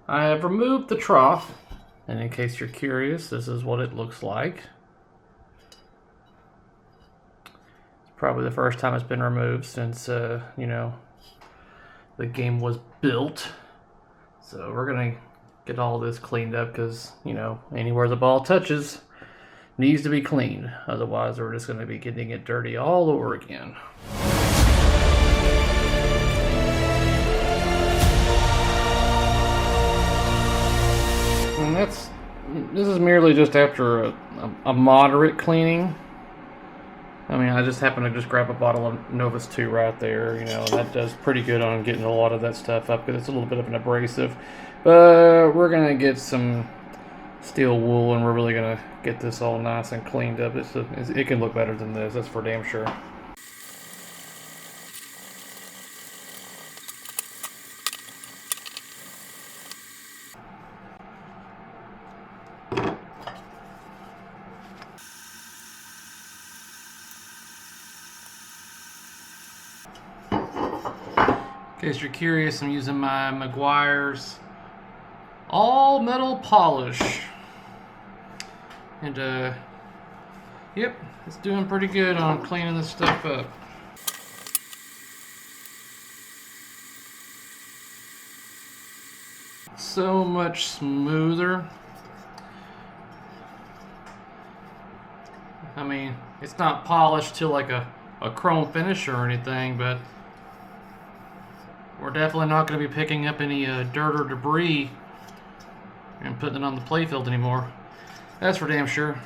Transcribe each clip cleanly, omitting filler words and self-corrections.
I have removed the trough, and in case you're curious, this is what it looks like. It's probably the first time it's been removed since, you know, the game was built. So we're gonna get all this cleaned up because, you know, anywhere the ball touches needs to be cleaned. Otherwise, we're just gonna be getting it dirty all over again. And this is merely just after a moderate cleaning. I mean, I just happened to just grab a bottle of Novus 2 right there, you know, and that does pretty good on getting a lot of that stuff up because it's a little bit of an abrasive. But we're going to get some steel wool and we're really going to get this all nice and cleaned up. It can look better than this, that's for damn sure. In case you're curious, I'm using my Meguiar's all metal polish. And yep, it's doing pretty good on cleaning this stuff up. So much smoother. I mean, it's not polished to like a chrome finish or anything, but we're definitely not going to be picking up any dirt or debris and putting it on the playfield anymore. That's for damn sure.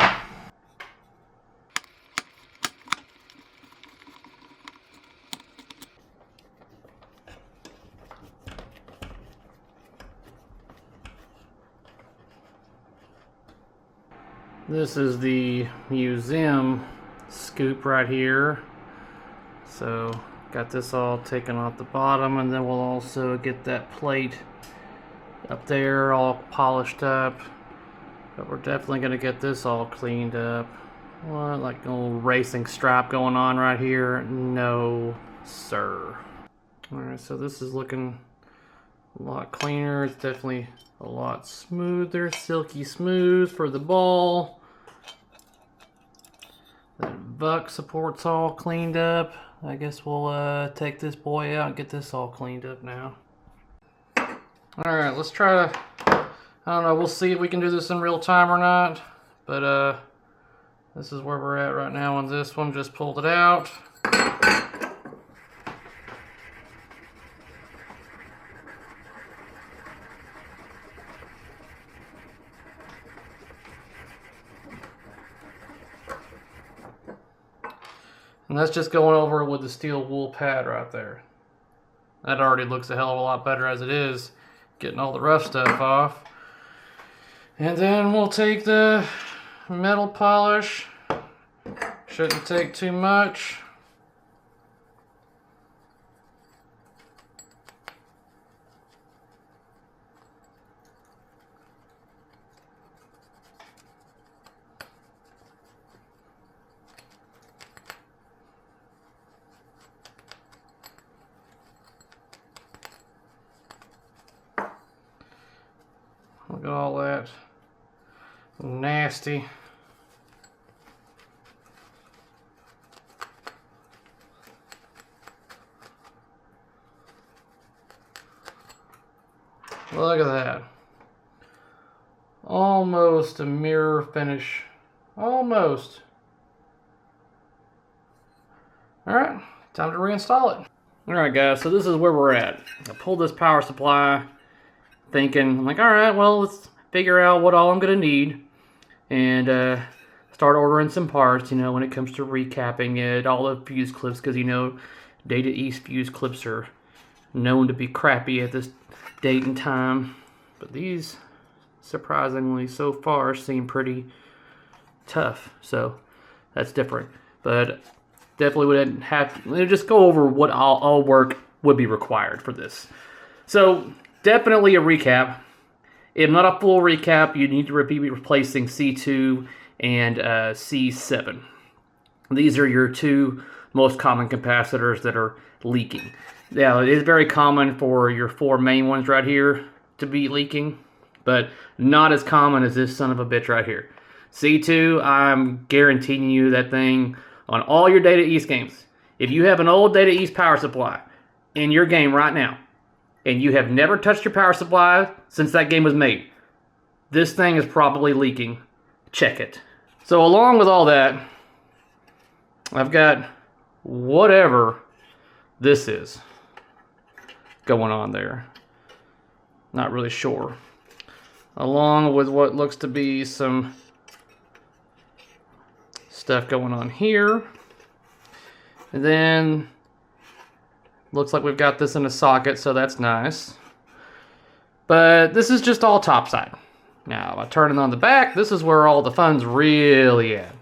This is the museum scoop right here. So got this all taken off the bottom, and then we'll also get that plate up there all polished up. But we're definitely going to get this all cleaned up. What, like a little racing stripe going on right here? No, sir. Alright, so this is looking a lot cleaner. It's definitely a lot smoother, silky smooth for the ball. That buck support's all cleaned up. I guess we'll take this boy out and get this all cleaned up now. Alright, let's try to, I don't know, we'll see if we can do this in real time or not. But this is where we're at right now on this one. Just pulled it out. And that's just going over with the steel wool pad right there. That already looks a hell of a lot better as it is, getting all the rough stuff off. And then we'll take the metal polish. Shouldn't take too much. Look at all that nasty. Look at that. Almost a mirror finish. Almost. Alright, time to reinstall it. Alright guys, so this is where we're at. I pulled this power supply thinking, I'm like, alright, well, let's figure out what all I'm going to need. And start ordering some parts, you know, when it comes to recapping it, all the fuse clips, because, you know, Data East fuse clips are known to be crappy at this date and time. But these, surprisingly, so far, seem pretty tough. So, that's different. But definitely wouldn't have to, just go over what all work would be required for this. So, definitely a recap. If not a full recap, you need to be replacing C2 and C7. These are your two most common capacitors that are leaking. Now, it is very common for your four main ones right here to be leaking, but not as common as this son of a bitch right here. C2, I'm guaranteeing you that thing on all your Data East games. If you have an old Data East power supply in your game right now, and you have never touched your power supply since that game was made, this thing is probably leaking. Check it. So along with all that, I've got whatever this is going on there. Not really sure. Along with what looks to be some stuff going on here. And then looks like we've got this in a socket, so that's nice. But this is just all topside. Now, by turning on the back, this is where all the fun's really at.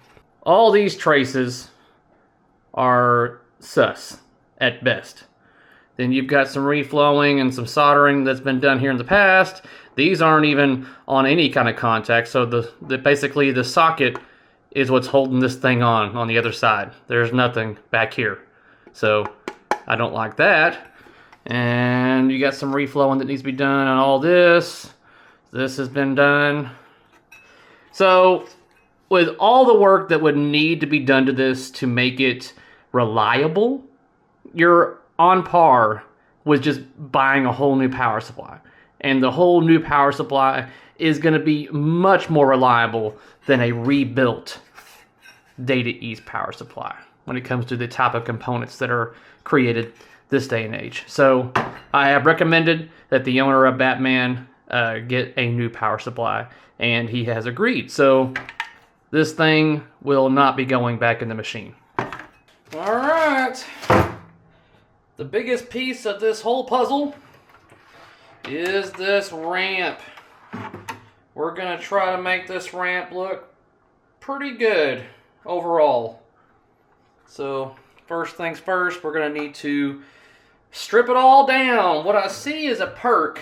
All these traces are sus at best. Then you've got some reflowing and some soldering that's been done here in the past. These aren't even on any kind of contact, so basically the socket is what's holding this thing on the other side. There's nothing back here. So I don't like that. And you got some reflowing that needs to be done on all this. This has been done. So with all the work that would need to be done to this to make it reliable, you're on par with just buying a whole new power supply. And the whole new power supply is going to be much more reliable than a rebuilt Data East power supply when it comes to the type of components that are created this day and age. So I have recommended that the owner of Batman get a new power supply, and he has agreed. So this thing will not be going back in the machine. All right. The biggest piece of this whole puzzle is this ramp. We're going to try to make this ramp look pretty good overall. So first things first, we're going to need to strip it all down. What I see as a perk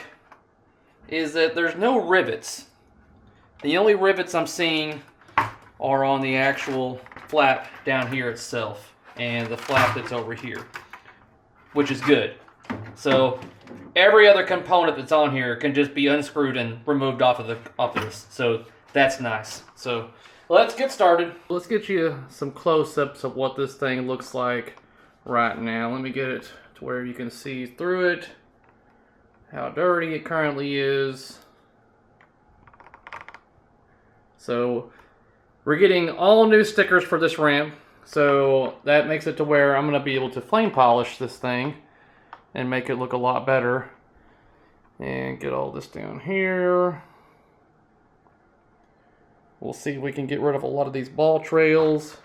is that there's no rivets. The only rivets I'm seeing are on the actual flap down here itself and the flap that's over here, which is good. So every other component that's on here can just be unscrewed and removed off of this. So that's nice. So let's get started. Let's get you some close-ups of what this thing looks like right now. Let me get it to where you can see through it, how dirty it currently is. So we're getting all new stickers for this ramp. So that makes it to where I'm going to be able to flame polish this thing and make it look a lot better. And get all this down here. We'll see if we can get rid of a lot of these ball trails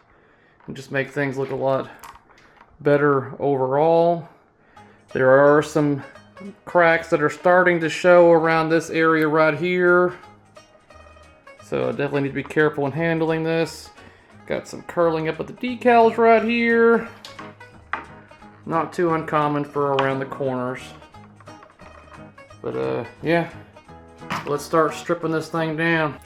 and just make things look a lot better overall. There are some cracks that are starting to show around this area right here. So I definitely need to be careful in handling this. Got some curling up at the decals right here. Not too uncommon for around the corners. But yeah, let's start stripping this thing down.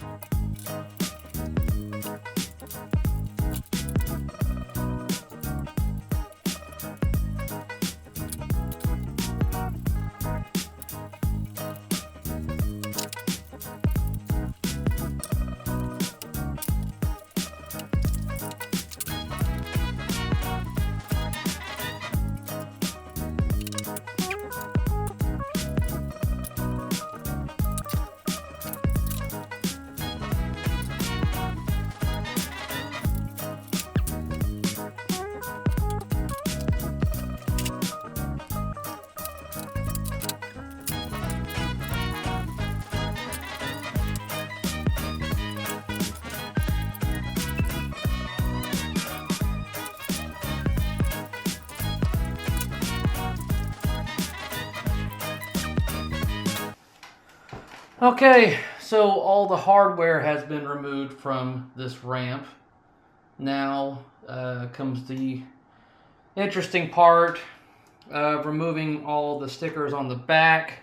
Okay, so all the hardware has been removed from this ramp. Now comes the interesting part of removing all the stickers on the back.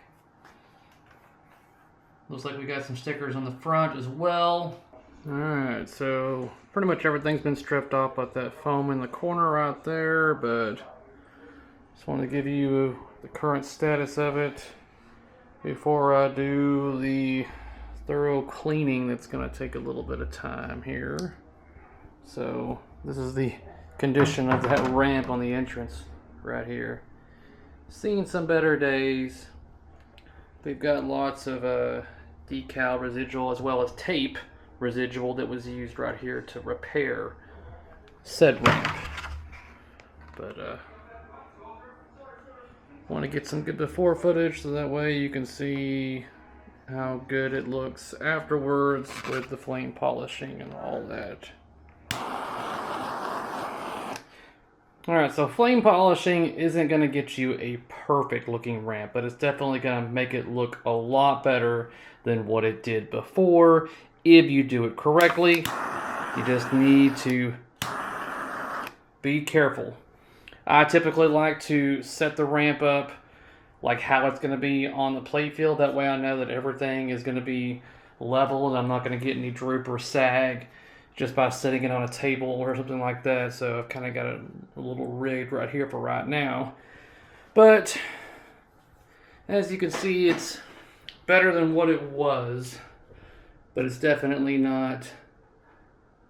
Looks like we got some stickers on the front as well. Alright, so pretty much everything's been stripped off but that foam in the corner right there, but just want to give you the current status of it. before I do the thorough cleaning that's going to take a little bit of time here. So this is the condition of that ramp on the entrance right here. Seen some better days. We've got lots of decal residual as well as tape residual that was used right here to repair said ramp. But want to get some good before footage so that way you can see how good it looks afterwards with the flame polishing and all that. Alright, so flame polishing isn't going to get you a perfect looking ramp, but it's definitely going to make it look a lot better than what it did before if you do it correctly. You just need to be careful. I typically like to set the ramp up like how it's going to be on the playfield. That way I know that everything is going to be level and I'm not going to get any droop or sag just by setting it on a table or something like that. So I've kind of got it a little rigged right here for right now. But as you can see, it's better than what it was, but it's definitely not,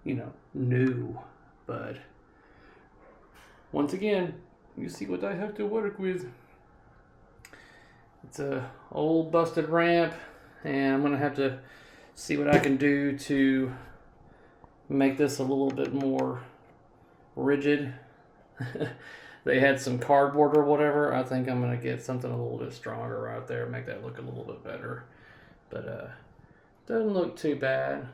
you know, new. But once again, you see what I have to work with. It's a old busted ramp, and I'm gonna have to see what I can do to make this a little bit more rigid. They had some cardboard or whatever. I think I'm gonna get something a little bit stronger right there, make that look a little bit better. But doesn't look too bad.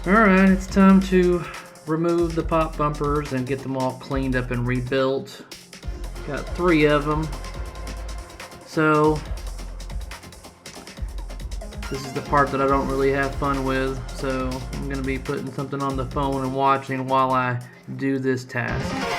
Alright, it's time to remove the pop bumpers and get them all cleaned up and rebuilt. Got 3 of them. So, this is the part that I don't really have fun with. So, I'm going to be putting something on the phone and watching while I do this task.